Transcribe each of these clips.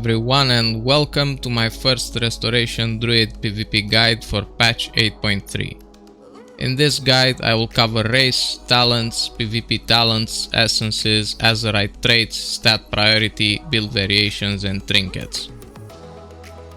everyone, and welcome to my first Restoration Druid PvP guide for patch 8.3. In this guide I will cover race, talents, PvP talents, essences, Azerite traits, stat priority, build variations and trinkets.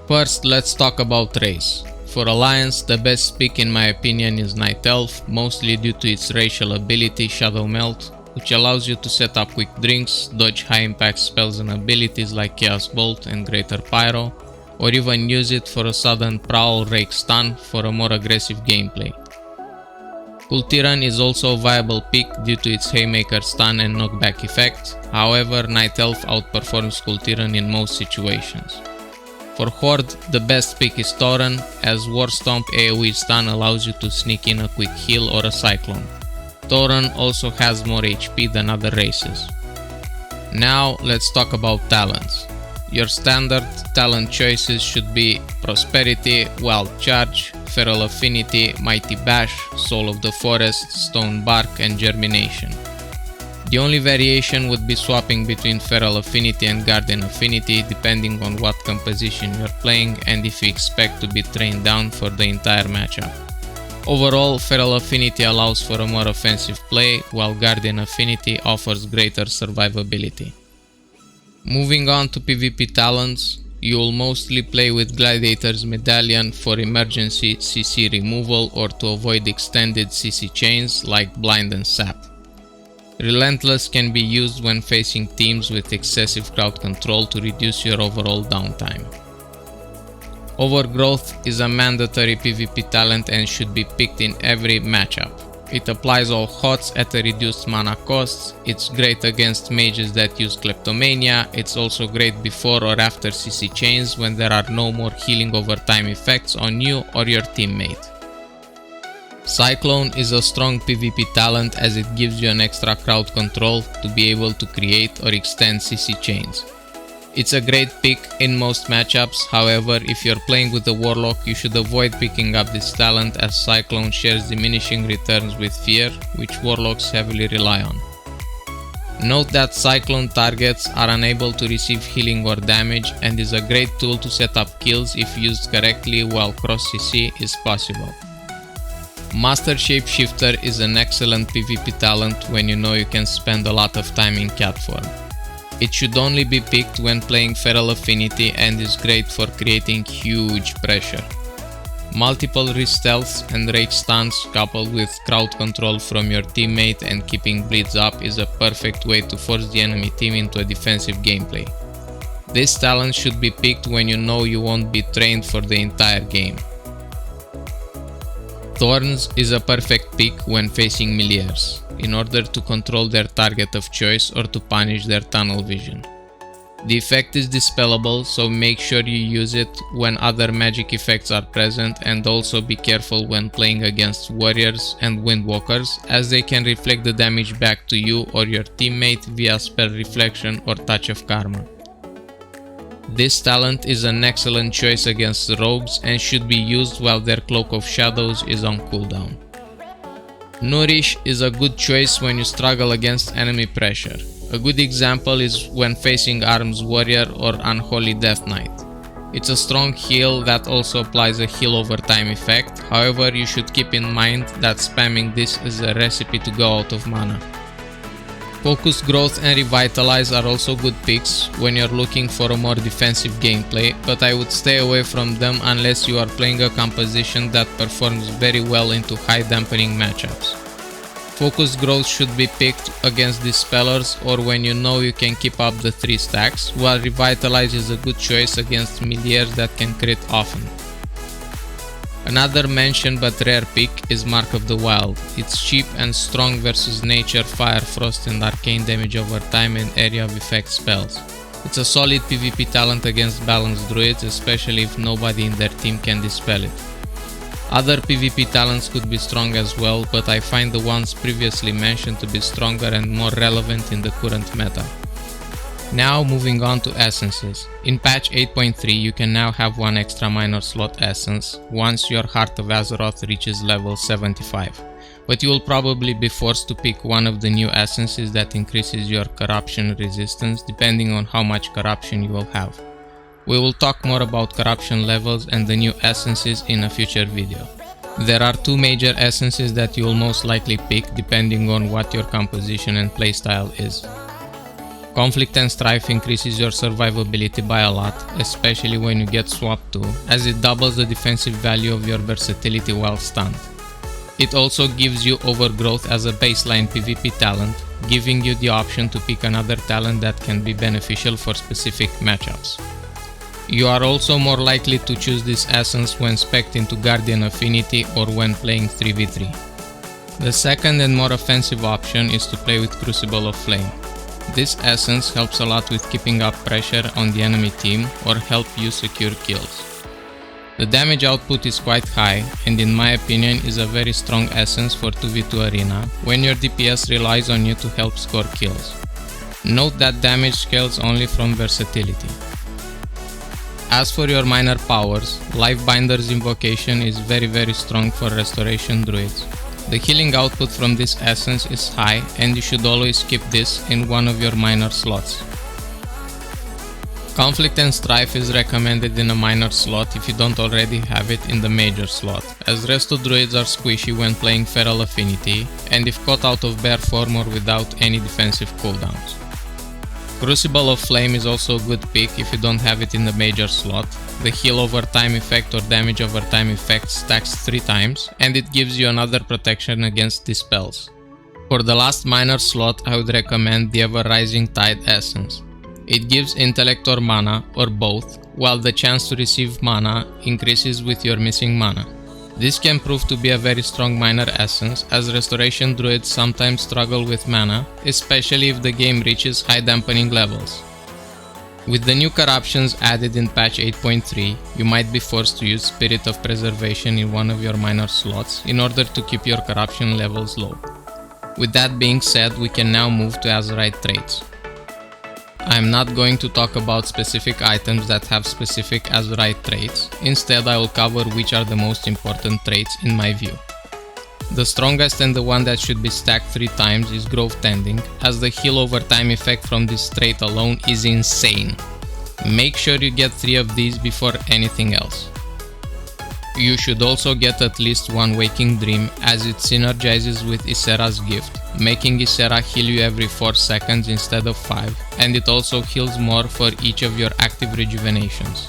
First, let's talk about race. For Alliance, the best pick in my opinion is Night Elf, mostly due to its racial ability Shadow Melt, which allows you to set up quick drinks, dodge high impact spells and abilities like Chaos Bolt and Greater Pyro, or even use it for a sudden Prowl Rake stun for a more aggressive gameplay. Kultiran is also a viable pick due to its Haymaker stun and knockback effect, however Night Elf outperforms Kultiran in most situations. For Horde, the best pick is Tauren, as War Stomp AoE stun allows you to sneak in a quick heal or a Cyclone. Tauren also has more HP than other races. Now let's talk about talents. Your standard talent choices should be Prosperity, Wild Charge, Feral Affinity, Mighty Bash, Soul of the Forest, Stone Bark and Germination. The only variation would be swapping between Feral Affinity and Guardian Affinity depending on what composition you're playing and if you expect to be trained down for the entire matchup. Overall, Feral Affinity allows for a more offensive play, while Guardian Affinity offers greater survivability. Moving on to PvP talents, you will mostly play with Gladiator's Medallion for emergency CC removal or to avoid extended CC chains like Blind and Sap. Relentless can be used when facing teams with excessive crowd control to reduce your overall downtime. Overgrowth is a mandatory PvP talent and should be picked in every matchup. It applies all HOTS at a reduced mana cost, it's great against mages that use Kleptomania, it's also great before or after CC chains when there are no more healing over time effects on you or your teammate. Cyclone is a strong PvP talent as it gives you an extra crowd control to be able to create or extend CC chains. It's a great pick in most matchups, however if you're playing with a Warlock you should avoid picking up this talent as Cyclone shares diminishing returns with Fear, which Warlocks heavily rely on. Note that Cyclone targets are unable to receive healing or damage and is a great tool to set up kills if used correctly while cross CC is possible. Master Shapeshifter is an excellent PvP talent when you know you can spend a lot of time in cat form. It should only be picked when playing Feral Affinity and is great for creating huge pressure. Multiple re-stealths and rage stuns coupled with crowd control from your teammate and keeping bleeds up is a perfect way to force the enemy team into a defensive gameplay. This talent should be picked when you know you won't be trained for the entire game. Thorns is a perfect pick when facing meleeers, in order to control their target of choice or to punish their tunnel vision. The effect is dispellable, so make sure you use it when other magic effects are present, and also be careful when playing against warriors and windwalkers as they can reflect the damage back to you or your teammate via spell reflection or touch of karma. This talent is an excellent choice against rogues and should be used while their Cloak of Shadows is on cooldown. Nourish is a good choice when you struggle against enemy pressure. A good example is when facing Arms Warrior or Unholy Death Knight. It's a strong heal that also applies a heal over time effect, however you should keep in mind that spamming this is a recipe to go out of mana. Focus Growth and Revitalize are also good picks when you're looking for a more defensive gameplay, but I would stay away from them unless you are playing a composition that performs very well into high dampening matchups. Focus Growth should be picked against Dispellers or when you know you can keep up the 3 stacks, while Revitalize is a good choice against meleeers that can crit often. Another mentioned but rare pick is Mark of the Wild. It's cheap and strong versus Nature, Fire, Frost and Arcane damage over time and Area of Effect spells. It's a solid PvP talent against balanced druids, especially if nobody in their team can dispel it. Other PvP talents could be strong as well, but I find the ones previously mentioned to be stronger and more relevant in the current meta. Now moving on to essences. In patch 8.3 you can now have one extra minor slot essence once your Heart of Azeroth reaches level 75. but you will probably be forced to pick one of the new essences that increases your corruption resistance depending on how much corruption you will have. We will talk more about corruption levels and the new essences in a future video. There are two major essences that you will most likely pick depending on what your composition and playstyle is. Conflict and Strife increases your survivability by a lot, especially when you get swapped to, as it doubles the defensive value of your versatility while stunned. It also gives you Overgrowth as a baseline PvP talent, giving you the option to pick another talent that can be beneficial for specific matchups. You are also more likely to choose this essence when spec'd into Guardian Affinity or when playing 3v3. The second and more offensive option is to play with Crucible of Flame. This essence helps a lot with keeping up pressure on the enemy team or help you secure kills. The damage output is quite high and in my opinion is a very strong essence for 2v2 arena when your DPS relies on you to help score kills. Note that damage scales only from versatility. As for your minor powers, Lifebinder's Invocation is very strong for Restoration Druids. The healing output from this essence is high and you should always keep this in one of your minor slots. Conflict and Strife is recommended in a minor slot if you don't already have it in the major slot, as Resto Druids are squishy when playing Feral Affinity and if caught out of bare form or without any defensive cooldowns. Crucible of Flame is also a good pick if you don't have it in the major slot. The heal over time effect or damage over time effect stacks 3 times and it gives you another protection against dispels. For the last minor slot I would recommend the Ever Rising Tide essence. It gives intellect or mana or both, while the chance to receive mana increases with your missing mana. This can prove to be a very strong minor essence as Restoration Druids sometimes struggle with mana, especially if the game reaches high dampening levels. With the new corruptions added in patch 8.3, you might be forced to use Spirit of Preservation in one of your minor slots in order to keep your corruption levels low. With that being said, we can now move to Azerite Traits. I am not going to talk about specific items that have specific Azerite traits, instead I will cover which are the most important traits in my view. The strongest and the one that should be stacked 3 times is Growth Tending, as the heal over time effect from this trait alone is insane. Make sure you get 3 of these before anything else. You should also get at least 1 Waking Dream as it synergizes with Ysera's gift, making Ysera heal you every 4 seconds instead of 5, and it also heals more for each of your active rejuvenations.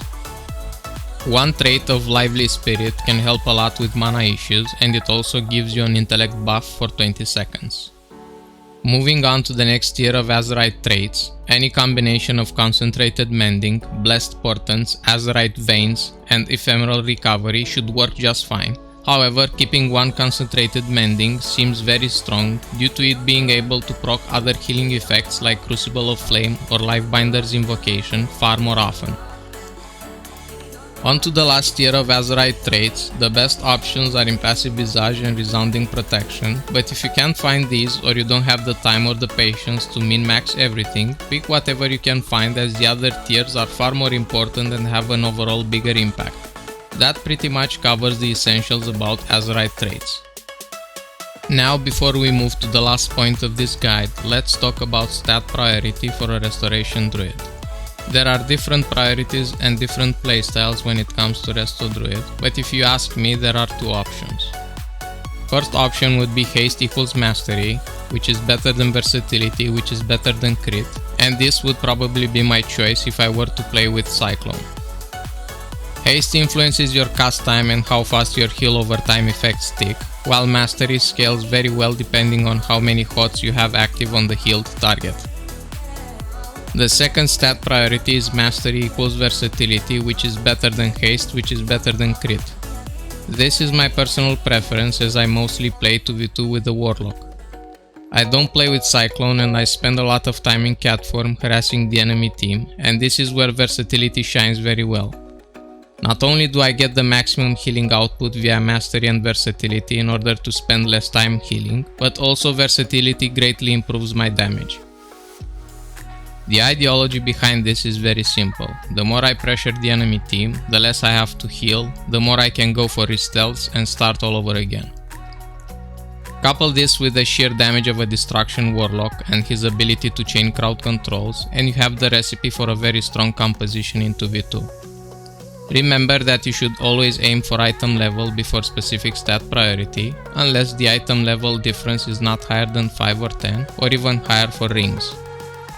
One trait of Lively Spirit can help a lot with mana issues and it also gives you an intellect buff for 20 seconds. Moving on to the next tier of Azerite traits, any combination of Concentrated Mending, Blessed Portents, Azerite Veins, and Ephemeral Recovery should work just fine. However, keeping 1 Concentrated Mending seems very strong due to it being able to proc other healing effects like Crucible of Flame or Lifebinder's Invocation far more often. On to the last tier of Azerite traits, the best options are Impassive Visage and Resounding Protection, but if you can't find these or you don't have the time or the patience to min-max everything, pick whatever you can find as the other tiers are far more important and have an overall bigger impact. That pretty much covers the essentials about Azerite traits. Now, before we move to the last point of this guide, let's talk about stat priority for a Restoration Druid. There are different priorities and different playstyles when it comes to Resto Druid, but if you ask me, there are 2 options. First option would be Haste equals Mastery, which is better than Versatility, which is better than Crit, and this would probably be my choice if I were to play with Cyclone. Haste influences your cast time and how fast your heal over time effects tick, while Mastery scales very well depending on how many HOTS you have active on the healed target. The second stat priority is Mastery equals Versatility, which is better than Haste, which is better than Crit. This is my personal preference as I mostly play 2v2 with the Warlock. I don't play with Cyclone and I spend a lot of time in cat form harassing the enemy team, and this is where Versatility shines very well. Not only do I get the maximum healing output via Mastery and Versatility in order to spend less time healing, but also Versatility greatly improves my damage. The ideology behind this is very simple. The more I pressure the enemy team, the less I have to heal, the more I can go for re-stealths and start all over again. Couple this with the sheer damage of a Destruction Warlock and his ability to chain crowd controls, and you have the recipe for a very strong composition in 2v2. Remember that you should always aim for item level before specific stat priority, unless the item level difference is not higher than 5 or 10, or even higher for rings.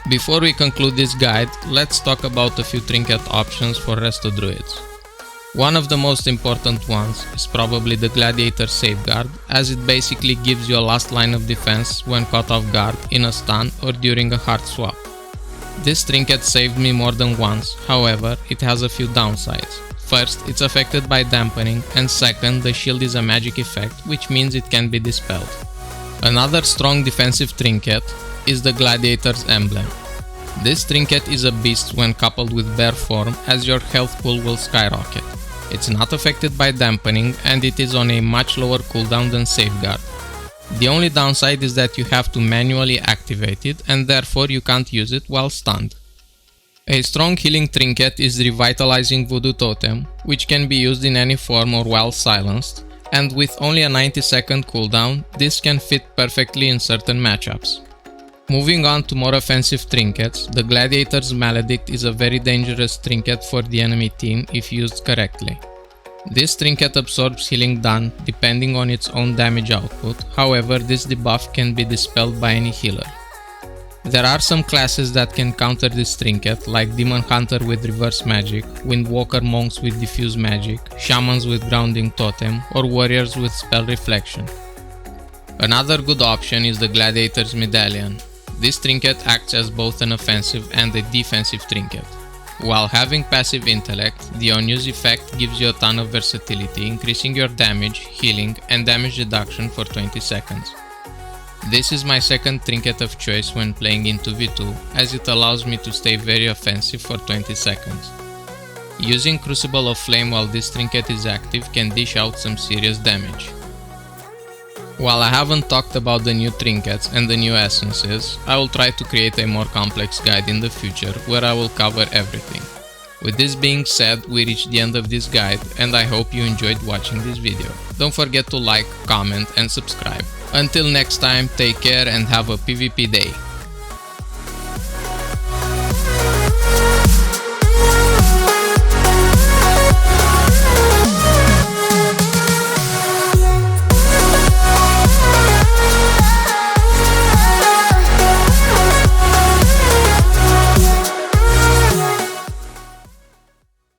Before we conclude this guide, let's talk about a few trinket options for Resto Druids. One of the most important ones is probably the Gladiator Safeguard, as it basically gives you a last line of defense when caught off guard, in a stun, or during a hard swap. This trinket saved me more than once, however, it has a few downsides. First, it's affected by dampening, and second, the shield is a magic effect, which means it can be dispelled. Another strong defensive trinket is the Gladiator's Emblem. This trinket is a beast when coupled with bear form, as your health pool will skyrocket. It's not affected by dampening, and it is on a much lower cooldown than Safeguard. The only downside is that you have to manually activate it, and therefore you can't use it while stunned. A strong healing trinket is Revitalizing Voodoo Totem, which can be used in any form or while silenced, and with only a 90-second cooldown, this can fit perfectly in certain matchups. Moving on to more offensive trinkets, the Gladiator's Maledict is a very dangerous trinket for the enemy team if used correctly. This trinket absorbs healing done depending on its own damage output, however this debuff can be dispelled by any healer. There are some classes that can counter this trinket, like Demon Hunter with Reverse Magic, Windwalker Monks with Diffuse Magic, Shamans with Grounding Totem, or Warriors with Spell Reflection. Another good option is the Gladiator's Medallion. This trinket acts as both an offensive and a defensive trinket. While having passive intellect, the unused effect gives you a ton of versatility, increasing your damage, healing, and damage reduction for 20 seconds. This is my second trinket of choice when playing in 2v2, as it allows me to stay very offensive for 20 seconds. Using Crucible of Flame while this trinket is active can dish out some serious damage. While I haven't talked about the new trinkets and the new essences, I will try to create a more complex guide in the future where I will cover everything. With this being said, we reached the end of this guide, and I hope you enjoyed watching this video. Don't forget to like, comment and subscribe. Until next time, take care and have a PvP day.